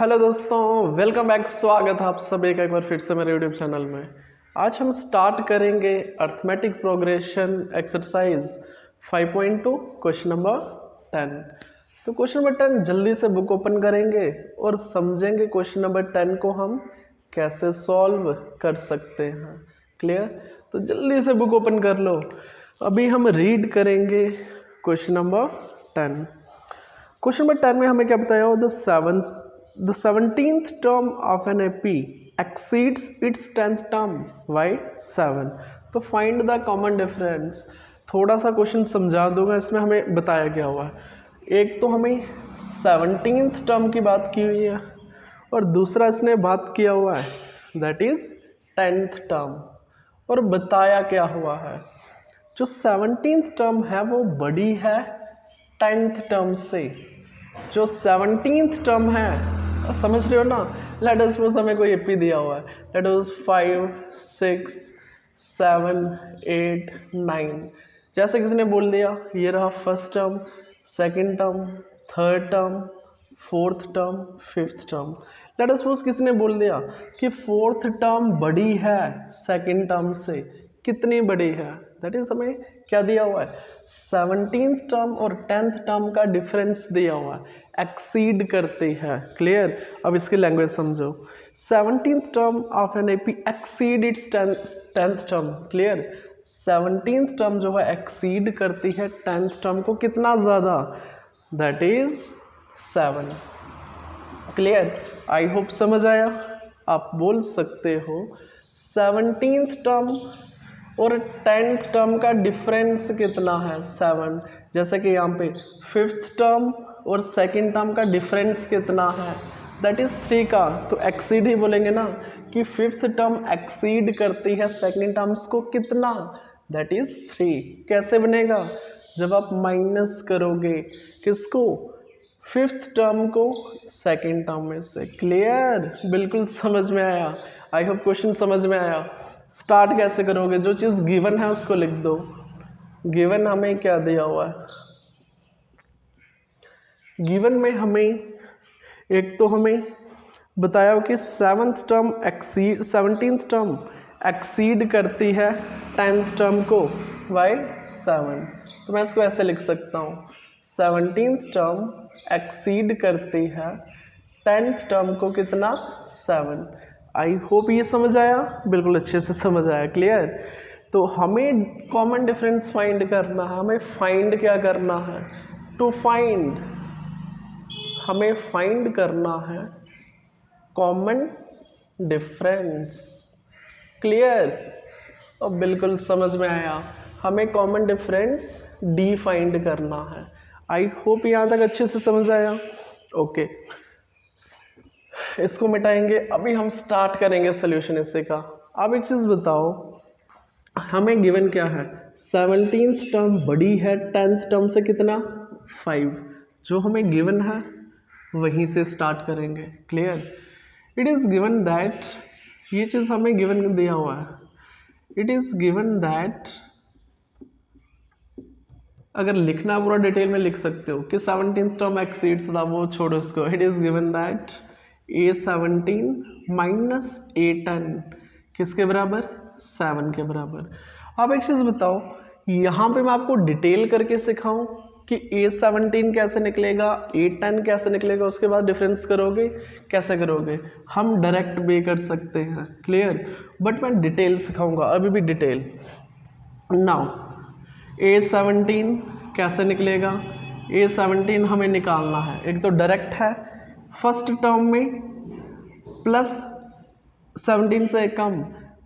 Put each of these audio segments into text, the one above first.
Hello दोस्तों, welcome back. स्वागत है आप सभी का एक बार फिर से मेरे यूट्यूब चैनल में। आज हम स्टार्ट करेंगे arithmetic progression exercise 5.2 question number 10। तो क्वेश्चन नंबर 10 जल्दी से बुक ओपन करेंगे और समझेंगे क्वेश्चन नंबर 10 को हम कैसे सॉल्व कर सकते हैं। क्लियर? तो जल्दी से बुक ओपन कर लो। अभी हम रीड करेंगे क्वेश्चन नंबर 10। क्वेश्चन नंबर 10 में हमें क्या बताया हो, the 17th term of an AP exceeds its 10th term by 7। तो फाइंड द कॉमन डिफरेंस। थोड़ा सा क्वेश्चन समझा दूंगा, इसमें हमें बताया गया हुआ है। एक तो हमें 17th टर्म की बात की हुई है और दूसरा इसने बात किया हुआ है दैट इज 10th टर्म। और बताया क्या हुआ है, जो 17th टर्म है वो बड़ी है 10th टर्म से। जो 17th टर्म है, समझ रहे हो ना। लेट अस सपोज हमें कोई एपी दिया हुआ है, लेट अस 5 6 7 8 9। जैसे किसी ने बोल दिया ये रहा first term, second term, third term, fourth term, fifth term. Let us suppose किसी ने बोल दिया कि फोर्थ टर्म बड़ी है सेकंड टर्म से। कितनी बड़ी है, दैट इज हमें क्या दिया हुआ है, 17th टर्म और 10th टर्म का डिफरेंस दिया हुआ है, एक्सीड करती है। क्लियर? अब इसकी लैंग्वेज समझो। 17th term of an AP exceed it's 10th term. Clear? 17th term जो है एक्सीड करती है 10th टर्म को कितना ज़्यादा, that is 7। Clear? I hope समझ आया। आप बोल सकते हो 17th टर्म और 10th टर्म का डिफरेंस कितना है, 7। जैसे कि यहाँ पे 5th टर्म और सेकंड टर्म का डिफरेंस कितना है, दैट इज 3 का। तो एक्सीड ही बोलेंगे ना कि 5th टर्म एक्सीड करती है सेकंड टर्म्स को कितना, दैट इज 3। कैसे बनेगा, जब आप माइनस करोगे किसको, 5th टर्म को सेकंड टर्म में से। क्लियर? बिल्कुल समझ में आया। आई होप क्वेश्चन समझ में आया। स्टार्ट कैसे करोगे, जो चीज़ गिवन है उसको लिख दो। गिवन हमें क्या दिया हुआ है, गिवन में हमें एक तो हमें बताया कि 17th टर्म एक्सीड करती है 10th टर्म को बाय 7। तो मैं इसको ऐसे लिख सकता हूँ, 17th टर्म एक्सीड करती है 10th टर्म को कितना, 7। आई होप ये समझ आया, बिल्कुल अच्छे से समझ आया। क्लियर? तो हमें कॉमन डिफरेंस फाइंड करना है। हमें फाइंड क्या करना है, टू फाइंड, हमें फाइंड करना है कॉमन डिफरेंस। क्लियर? और बिल्कुल समझ में आया। हमें कॉमन डिफरेंस डी फाइंड करना है। आई होप यहाँ तक अच्छे से समझ आया। ओके, इसको मिटाएंगे। अभी हम स्टार्ट करेंगे सोल्यूशन इसे का। अब एक चीज़ बताओ, हमें गिवन क्या है, 17th टर्म बड़ी है 10th टर्म से कितना, 5। जो हमें गिवन है वहीं से स्टार्ट करेंगे। Clear? It is given that, ये चीज़ हमें गिवन दिया हुआ है। इट इज़ गिवन दैट, अगर लिखना पूरा डिटेल में लिख सकते हो कि 17th टर्म एक्सीड्स था, वो छोड़ो उसको। It is given that A17 minus A10 किसके बराबर, 7 के बराबर। अब एक चीज़ बताओ, यहाँ पे मैं आपको डिटेल करके सिखाऊं कि A17 कैसे निकलेगा, A10 कैसे निकलेगा, उसके बाद डिफरेंस करोगे, कैसे करोगे। हम डायरेक्ट भी कर सकते हैं। क्लियर? बट मैं डिटेल सिखाऊंगा, अभी भी डिटेल। नाउ A17 कैसे निकलेगा, A17 हमें निकालना है। एक तो डायरेक्ट है, फर्स्ट टर्म में प्लस 17 से कम,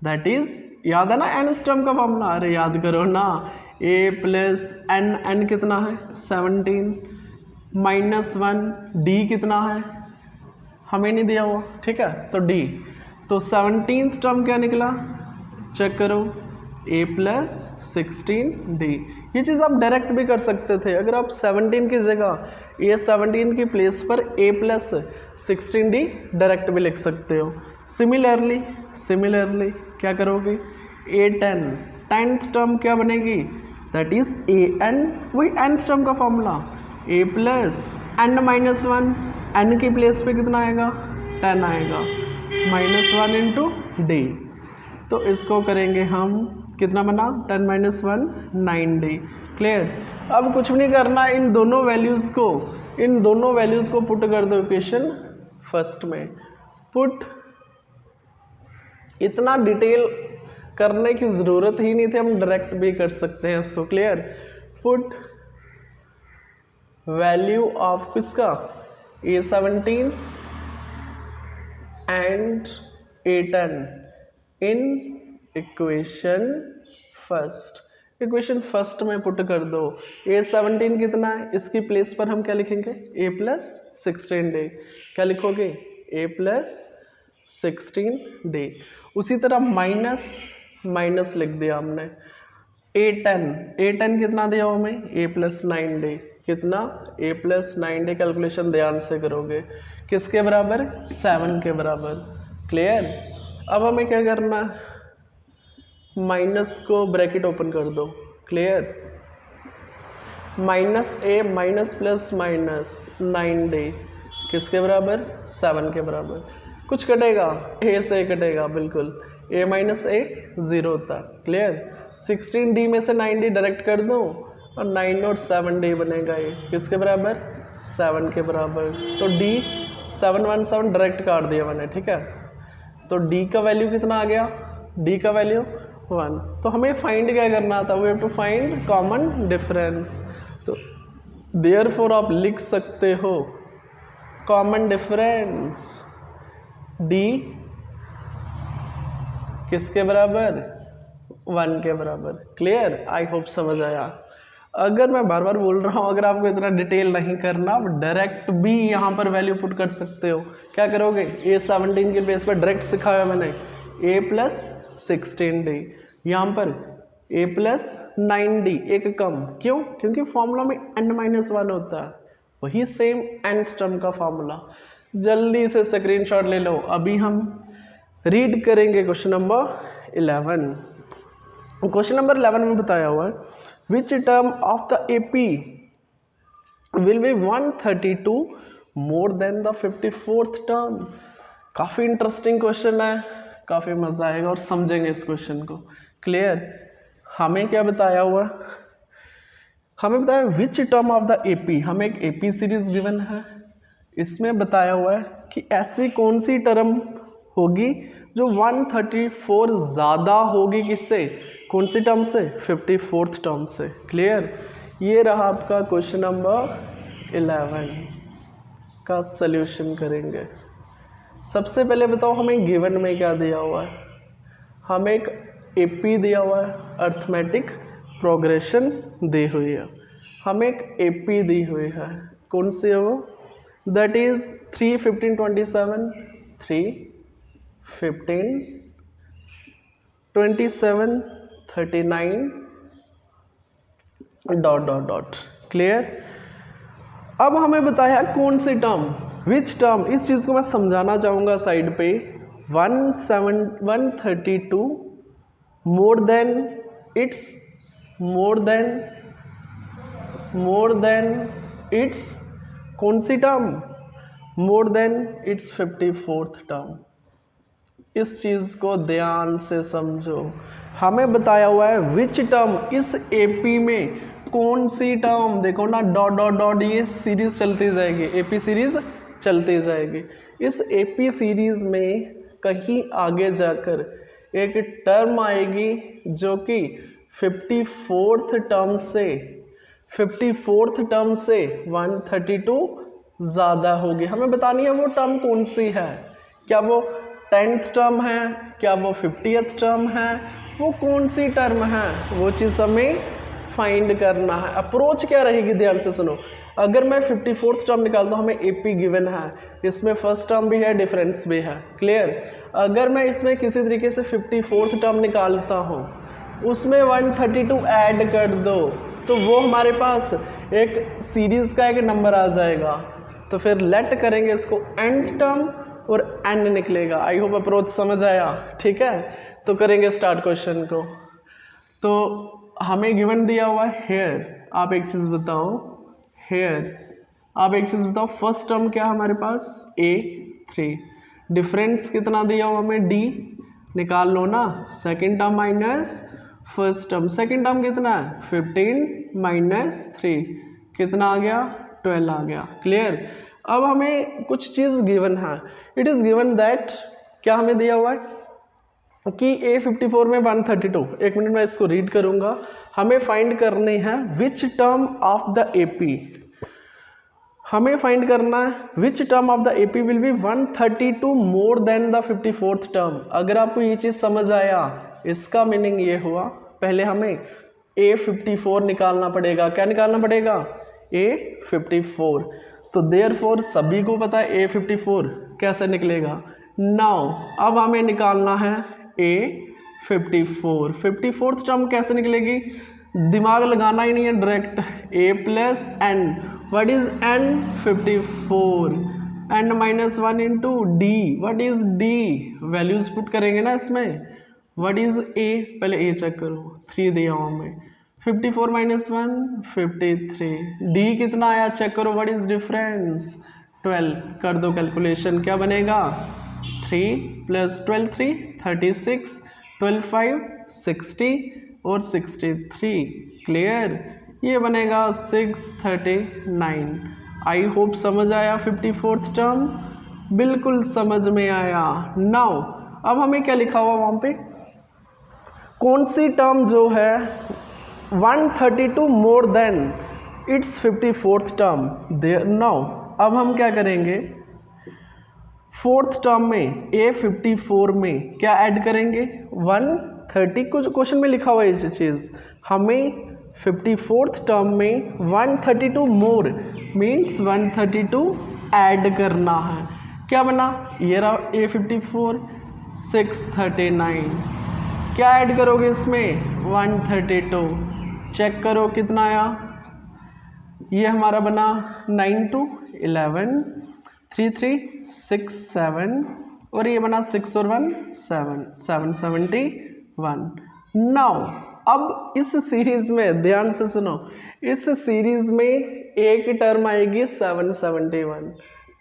दैट इज, याद है ना nth टर्म का फॉर्मूला, अरे याद करो ना, a प्लस एन, एन कितना है 17 माइनस 1, डी कितना है हमें नहीं दिया हुआ, ठीक है, तो डी। तो 17th टर्म क्या निकला, चेक करो, a प्लस 16d। ये चीज़ आप डायरेक्ट भी कर सकते थे। अगर आप 17 की जगह A17 की प्लेस पर a प्लस 16d डायरेक्ट भी लिख सकते हो। सिमिलरली क्या करोगे, A10 10th टर्म क्या बनेगी, दैट इज an, वही nth टर्म का formula, a plus n minus 1 n की प्लेस पे कितना आएगा 10 आएगा, -1 इंटू डी। तो इसको करेंगे हम, कितना बना 10 - 1 9d। क्लियर। अब कुछ भी नहीं करना, इन दोनों वैल्यूज़ को पुट कर दो इक्वेशन फर्स्ट में। पुट, इतना डिटेल करने की ज़रूरत ही नहीं थी, हम डायरेक्ट भी कर सकते हैं इसको। क्लियर। पुट वैल्यू ऑफ किसका A17 and A10 in equation first में पुट कर दो। A17 कितना है, इसकी प्लेस पर हम क्या लिखेंगे A+16d। क्या लिखोगे A+16d। उसी तरह माइनस लिख दिया हमने। A10 कितना दिया हमें A+9d। कितना A+9d। कैलकुलेशन ध्यान से करोगे, किसके बराबर 7 के बराबर। क्लियर। अब हमें क्या करना, माइनस को ब्रैकेट ओपन कर दो। क्लियर। -a -+-9d किसके बराबर 7 के बराबर। कुछ कटेगा, a से कटेगा, बिल्कुल a - a 0 होता है। क्लियर। 16d में से 9d डायरेक्ट कर दो और 9 और 7d बनेगा, ये किसके बराबर 7 के बराबर। तो d 7 1 7 डायरेक्ट काट दिया मैंने। ठीक है। तो d का वैल्यू कितना आ गया, d का वैल्यू 1। तो हमें फाइंड क्या करना था, we have to find common difference. तो देयरफॉर आप लिख सकते हो कॉमन डिफरेंस d किसके बराबर 1 के बराबर। क्लियर। आई होप समझ आया। अगर मैं बार बार बोल रहा हूँ, अगर आपको इतना डिटेल नहीं करना, आप डायरेक्ट भी यहाँ पर वैल्यू पुट कर सकते हो। क्या करोगे, A17 के बेस पर डायरेक्ट सिखाया मैंने A+16d, यहाँ पर A+9d, एक कम। क्यों, क्योंकि फॉर्मूला में n-1 होता है, वही सेम nth टर्म का फॉर्मूला। जल्दी से स्क्रीनशॉट ले लो। अभी हम रीड करेंगे क्वेश्चन नंबर 11। क्वेश्चन नंबर 11 में बताया हुआ है which term of the AP will be 132 more then the 54th term. काफ़ी इंटरेस्टिंग क्वेश्चन है, काफ़ी मज़ा आएगा और समझेंगे इस क्वेश्चन को। क्लियर। हमें क्या बताया हुआ, हमें बताया which term of the AP, हमें एक AP सीरीज गिवन है, इसमें बताया हुआ है कि ऐसी कौन सी टर्म होगी जो 134 ज़्यादा होगी किससे, कौन सी टर्म से 54th टर्म से। क्लियर। ये रहा आपका क्वेश्चन नंबर 11 का सल्यूशन करेंगे। सबसे पहले बताओ हमें गिवन में क्या दिया हुआ है। हमें एक AP दिया हुआ है, अर्थमेटिक प्रोग्रेशन दी हुई है। हमें एक AP दी हुई है, कौन सी है वो, दैट इज 3 15 27 3 15 27 39 ... क्लियर। अब हमें बताया कौन सी टर्म, विच टर्म, इस चीज़ को मैं समझाना चाहूँगा साइड पे। 132 मोर देन इट्स कौन सी term, more than its 54th term. इस चीज़ को ध्यान से समझो। हमें बताया हुआ है विच टर्म, इस AP में कौन सी टर्म, देखो ना डॉट, ये सीरीज चलती जाएगी, AP सीरीज चलती जाएगी। इस AP सीरीज में कहीं आगे जाकर एक टर्म आएगी जो कि 54th टर्म से 132 ज़्यादा होगी। हमें बतानी है वो टर्म कौन सी है, क्या वो 10th टर्म है, क्या वो 50th टर्म है, वो कौन सी टर्म है, वो चीज़ हमें फाइंड करना है। अप्रोच क्या रहेगी, ध्यान से सुनो। अगर मैं 54th टर्म निकालता हूँ, हमें AP गिवन है, इसमें फर्स्ट टर्म भी है, डिफरेंस भी है। क्लियर। अगर मैं इसमें किसी तरीके से 54th टर्म निकालता हूँ, उसमें 132 ऐड कर दो, तो वो हमारे पास एक सीरीज का एक नंबर आ जाएगा। तो फिर लेट करेंगे इसको, nth टर्म और n निकलेगा। आई होप अप्रोच समझ आया। ठीक है, तो करेंगे स्टार्ट क्वेश्चन को। तो हमें गिवन दिया हुआ है हेयर, आप एक चीज़ बताओ, हेयर आप एक चीज़ बताओ, फर्स्ट टर्म क्या है हमारे पास A3, डिफरेंस कितना दिया हुआ हमें D, निकाल लो ना, second term minus first term, second term कितना है 15 माइनस 3 कितना आ गया 12 आ गया। क्लियर। अब हमें कुछ चीज़ गिवन है, इट इज़ गिवन दैट, क्या हमें दिया हुआ है कि A54 में 132, एक मिनट में इसको रीड करूंगा। हमें फाइंड करनी है which term of the AP, हमें फाइंड करना है which term of the AP will be 132 more then the 54th term. अगर आपको ये चीज़ समझ आया, इसका मीनिंग ये हुआ, पहले हमें A54 निकालना पड़ेगा। क्या निकालना पड़ेगा A54। तो देयरफॉर सभी को पता है A54 कैसे निकलेगा। नाउ अब हमें निकालना है A54, 54th टर्म कैसे निकलेगी, दिमाग लगाना ही नहीं है, direct A plus N, what is N 54, N minus 1 into D, what is D, values put करेंगे ना इसमें, व्हाट इज A, पहले A चेक करो, 3 दिया हुआ हमें, 54 माइनस 1 53, D कितना आया चेक करो, व्हाट इज डिफरेंस 12, कर दो कैलकुलेशन, क्या बनेगा 3 प्लस 12 3 36, 12 5 60 और 63। क्लियर, ये बनेगा 639। आई होप समझ आया 54th टर्म, बिल्कुल समझ में आया। नाउ अब हमें क्या लिखा हुआ वहाँ पे, कौन सी टर्म जो है 132 more than its 54th term there. Now अब हम क्या करेंगे, फोर्थ टर्म में A54 में क्या ऐड करेंगे 130, कुछ क्वेश्चन में लिखा हुआ है ये चीज़, हमें 54th टर्म में 132 मोर मीन्स 132 ऐड करना है। क्या बना, ये रहा A54 639, क्या ऐड करोगे इसमें 132, चेक करो कितना आया, ये हमारा बना 9 2 11 3 3 6 7 और ये बना 6 और 1 7 771। नाउ अब इस सीरीज में ध्यान से सुनो, इस सीरीज में एक टर्म आएगी 771,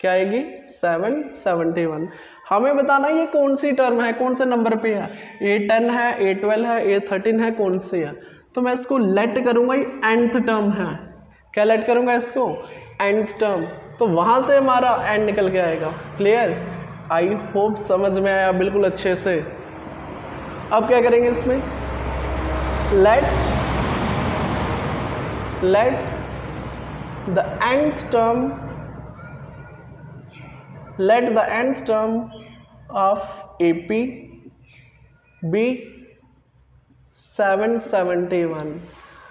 क्या आएगी 771। हमें बताना ये कौन सी टर्म है, कौन से नंबर पे है, A10 है A12 है A13 है, कौन सी है। तो मैं इसको लेट करूँगा, ये nth टर्म है, क्या लेट करूँगा इसको nth टर्म, तो वहाँ से हमारा n निकल के आएगा। क्लियर, आई होप समझ में आया बिल्कुल अच्छे से। अब क्या करेंगे इसमें, late the nth term of AP be 771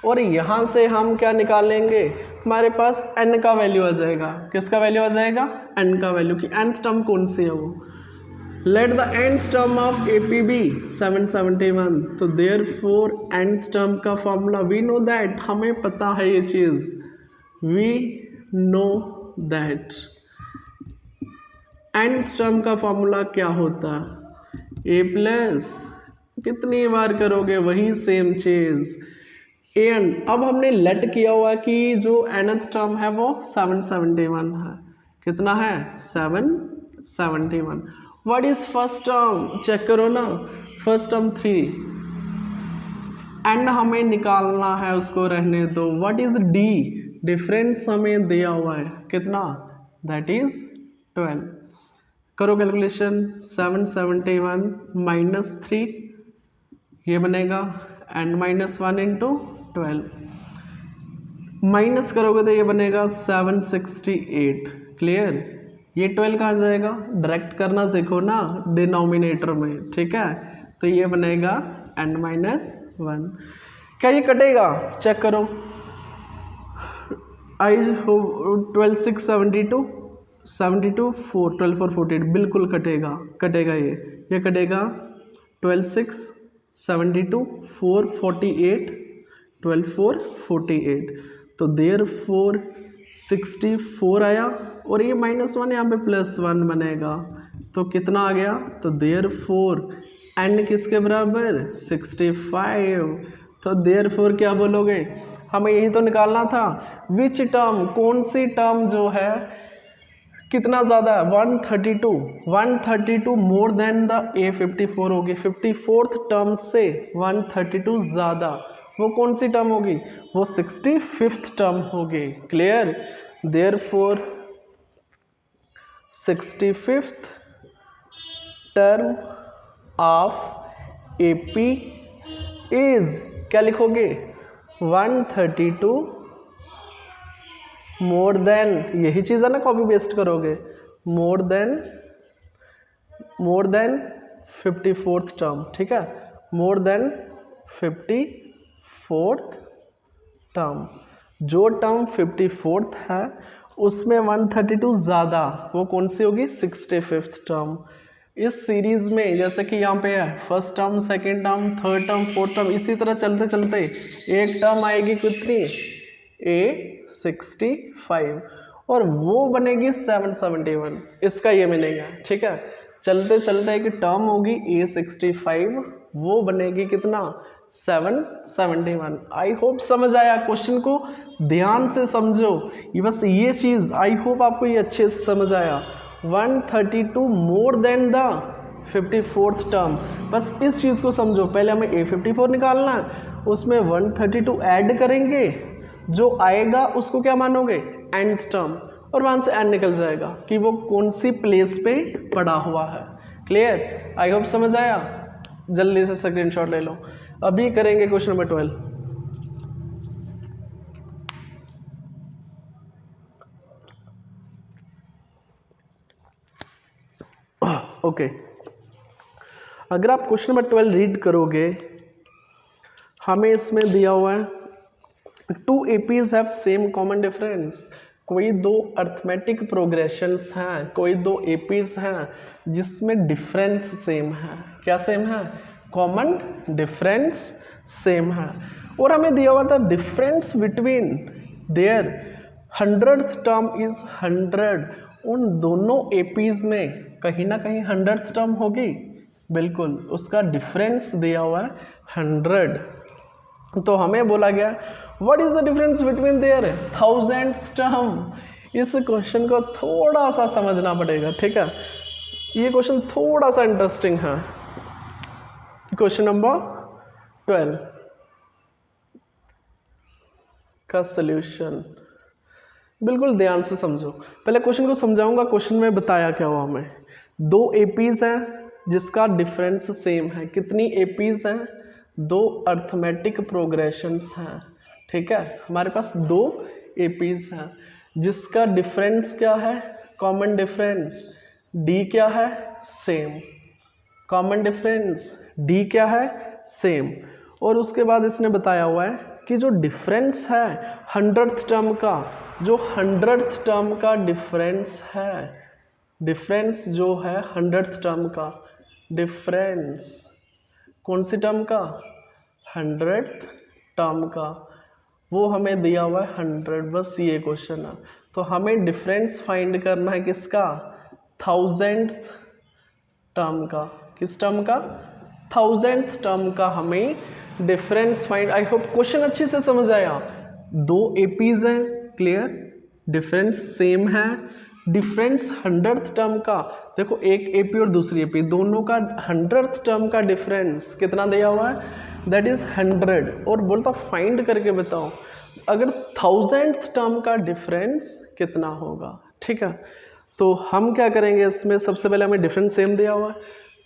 और यहाँ से हम क्या निकालेंगे, हमारे पास n का वैल्यू आ जाएगा, किसका वैल्यू आ जाएगा n का वैल्यू, की nth टर्म कौन सी है वो। Let the nth term of AP be 771, तो देयरफॉर nth टर्म का फॉर्मूला वी नो दैट, हमें पता है ये चीज़, we know that nth term का फॉर्मूला क्या होता है, A प्लस, कितनी बार करोगे वही सेम चीज़ an। अब हमने लेट किया हुआ कि जो nth टर्म है वो 771 है, कितना है 771। What is first term, check करो ना, फर्स्ट टर्म 3, एंड हमें निकालना है, उसको रहने दो। व्हाट इज D, डिफरेंस हमें दिया हुआ है कितना, दैट इज 12। करो कैलकुलेशन, 771 माइनस 3, ये बनेगा n माइनस 1 इंटू 12, माइनस करोगे तो ये बनेगा 768। क्लियर, ये 12 कहाँ जाएगा, डायरेक्ट करना सीखो ना डिनोमिनेटर में, ठीक है। तो ये बनेगा n माइनस 1, क्या ये कटेगा, चेक करो, आई हो 12 6 72 72 4 12 4 48, बिल्कुल कटेगा, कटेगा ये कटेगा 12 6 72 4 48 12 4 48, तो देयरफॉर 64 आया और ये -1 यहाँ पे +1 बनेगा, तो कितना आ गया, तो देयरफॉर n किसके बराबर 65, तो देयरफॉर क्या बोलोगे, हमें यही तो निकालना था। विच टर्म, कौन सी टर्म जो है कितना ज़्यादा है, 132 मोर देन द A54 होगी, 54th टर्म से 132 ज़्यादा, वो कौन सी टर्म होगी, वो 65th टर्म होगी। Clear, therefore 65th term of AP is, क्या लिखोगे, 132 मोर देन, यही चीज़ है ना, कॉपी पेस्ट करोगे, मोर देन 54th टर्म, ठीक है, मोर देन 54th टर्म, जो टर्म 54th है उसमें 132 ज़्यादा, वो कौन सी होगी, 65th टर्म। इस सीरीज में जैसे कि यहाँ पे है first term, second term, third term, fourth term, इसी तरह चलते चलते एक टर्म आएगी कितनी, A65 और वो बनेगी 771, इसका ये मीनिंग है। ठीक है, चलते चलते एक टर्म होगी A65, वो बनेगी कितना, 771। आई होप समझ आया, क्वेश्चन को ध्यान से समझो, ये बस ये चीज़ आई होप आपको ये अच्छे से समझ आया। 132 more then the 54th term, बस इस चीज़ को समझो। पहले हमें A54 निकालना है, उसमें 132 ऐड करेंगे, जो आएगा उसको क्या मानोगे, nth टर्म, और वहाँ से n निकल जाएगा कि वो कौन सी प्लेस पे पड़ा हुआ है। क्लियर, आई होप समझ आया। जल्दी से स्क्रीनशॉट ले लो। अभी करेंगे क्वेश्चन नंबर 12। ओके, अगर आप क्वेश्चन नंबर 12 रीड करोगे, हमें इसमें दिया हुआ है 2 APs have same common difference. कोई दो अर्थमेटिक प्रोग्रेशंस हैं, कोई दो APs हैं जिसमें डिफरेंस सेम है। क्या सेम है, कॉमन डिफरेंस सेम है। और हमें दिया हुआ था difference between their 100th term is 100। उन दोनों APs में कहीं ना कहीं 100th टर्म होगी, बिल्कुल, उसका डिफरेंस दिया हुआ है 100। तो हमें बोला गया what is the difference between their 1000th term. इस क्वेश्चन को थोड़ा सा समझना पड़ेगा। ठीक है, ये क्वेश्चन थोड़ा सा इंटरेस्टिंग है। क्वेश्चन नंबर 12 का सॉल्यूशन बिल्कुल ध्यान से समझो। पहले क्वेश्चन को समझाऊंगा, क्वेश्चन में बताया क्या हुआ हमें। 2 APs हैं जिसका डिफरेंस सेम है। कितनी APs हैं, 2 अर्थमेटिक प्रोग्रेशंस हैं। ठीक है, हमारे पास 2 APs हैं जिसका डिफरेंस क्या है, कॉमन डिफरेंस D क्या है, सेम। कॉमन डिफरेंस D क्या है, सेम। और उसके बाद इसने बताया हुआ है कि जो डिफरेंस है 100th टर्म का, जो 100th टर्म का डिफरेंस है, डिफरेंस जो है 100th टर्म का डिफरेंस, कौन सी टर्म का, 100th टर्म का, वो हमें दिया हुआ है 100। बस ये क्वेश्चन है। तो हमें डिफरेंस फाइंड करना है किसका, 1000th टर्म का। किस टर्म का, 1000th टर्म का हमें difference find. I hope question अच्छे से समझ आया। 2 APs हैं, क्लियर, डिफरेंस सेम है। डिफरेंस 100th टर्म का, देखो एक AP और दूसरी AP, दोनों का 100th टर्म का डिफरेंस कितना दिया हुआ है, दैट इज 100। और बोलता फाइंड करके बताओ अगर 1000th टर्म का डिफरेंस कितना होगा। ठीक है, तो हम क्या करेंगे इसमें, सबसे पहले हमें डिफरेंस सेम दिया हुआ है,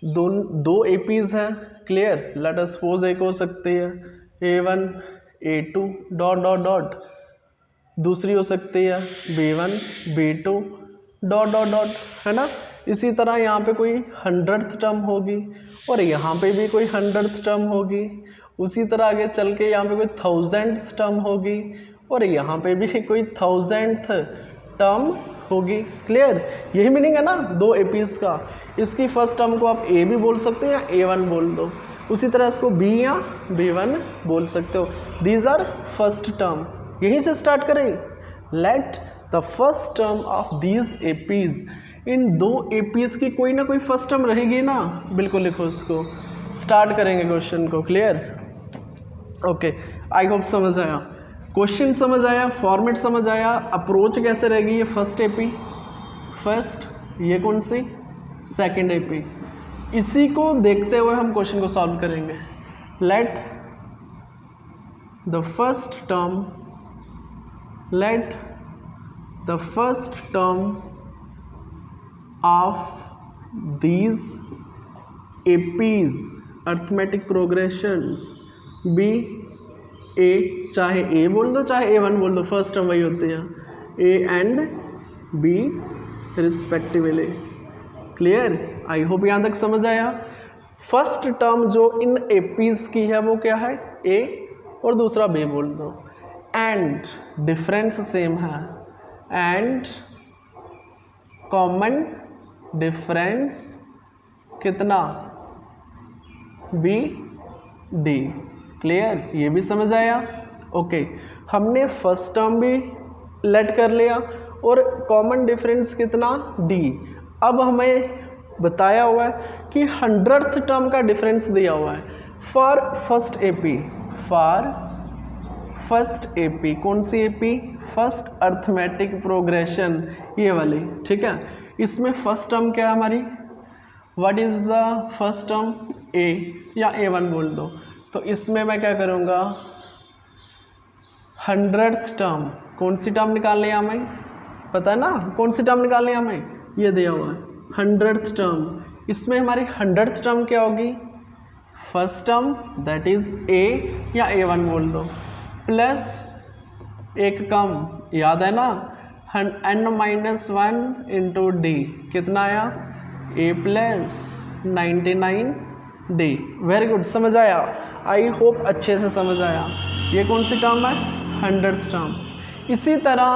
दो APs हैं, क्लियर। लेट अस सपोज एक हो सकती है A1 A2 dot dot dot, दूसरी हो सकती है B1 B2 dot dot dot, है ना। इसी तरह यहाँ पे कोई 100th टर्म होगी और यहाँ पे भी कोई 100th टर्म होगी। उसी तरह आगे चल के यहाँ पे कोई 1000th टर्म होगी और यहाँ पे भी कोई 1000th टर्म होगी। क्लियर, यही मीनिंग है ना 2 APs का। इसकी फर्स्ट टर्म को आप A भी बोल सकते हो या A1 बोल दो, उसी तरह इसको B या B1 बोल सकते हो। दीज आर फर्स्ट टर्म, यहीं से स्टार्ट करें। Late the first term of these APs, in 2 APs की कोई ना कोई फर्स्ट टर्म रहेगी ना, बिल्कुल लिखो इसको। स्टार्ट करेंगे क्वेश्चन को। क्लियर, ओके, आई होप समझ आया। क्वेश्चन समझ आया, फॉर्मेट समझ आया, अप्रोच कैसे रहेगी, ये फर्स्ट एपी फर्स्ट, ये कौन सी सेकंड एपी। इसी को देखते हुए हम क्वेश्चन को सॉल्व करेंगे। Let the first term of these APs arithmetic progressions be A, चाहे ए बोल दो चाहे A1 बोल दो, फर्स्ट टर्म वही होती है, A and B respectively. Clear, I hope यहाँ तक समझ आया। फर्स्ट टर्म जो इन एपीज की है वो क्या है, A और दूसरा B बोल दो, एंड डिफरेंस सेम है, एंड कॉमन डिफरेंस कितना, B D। क्लियर, ये भी समझ आया। ओके, हमने फर्स्ट टर्म भी लेट कर लिया और कॉमन डिफरेंस कितना, D। अब हमें बताया हुआ है कि 100th टर्म का डिफरेंस दिया हुआ है फॉर फर्स्ट एपी, कौन सी एपी, फर्स्ट अर्थमेटिक प्रोग्रेशन, ये वाली, ठीक है। इसमें फर्स्ट टर्म क्या है हमारी, what is the first term, A या A1 बोल दो। तो इसमें मैं क्या करूँगा, 100th टर्म, कौन सी टर्म निकालनी है हमें, पता है ना कौन सी टर्म निकालनी है हमें, ये दिया हुआ है 100th टर्म। इसमें हमारी 100th टर्म क्या होगी, first term that is A या A1 बोल दो, प्लस एक कम, याद है ना, n-1 इंटू D, कितना आया, A plus 99D। Very good, समझ आया, आई होप अच्छे से समझ आया। ये कौन सी टर्म है, 100th टर्म। इसी तरह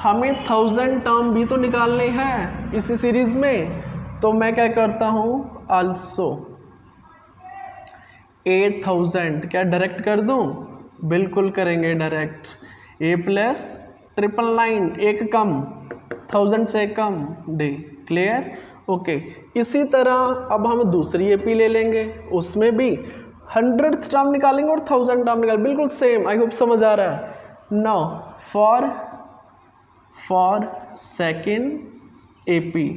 हमें 1000 टर्म भी तो निकालने हैं इसी सीरीज में, तो मैं क्या करता हूँ, आल्सो 8000 क्या डायरेक्ट कर दूँ, बिल्कुल करेंगे डायरेक्ट, A प्लस 999, एक कम, 1000 से कम D। Clear, okay. इसी तरह अब हम दूसरी एपी ले लेंगे, उसमें भी 100th टर्म निकालेंगे और 1000 टर्म निकालेंगे, बिल्कुल सेम। आई होप समझ आ रहा है। नाउ फॉर सेकेंड एपी,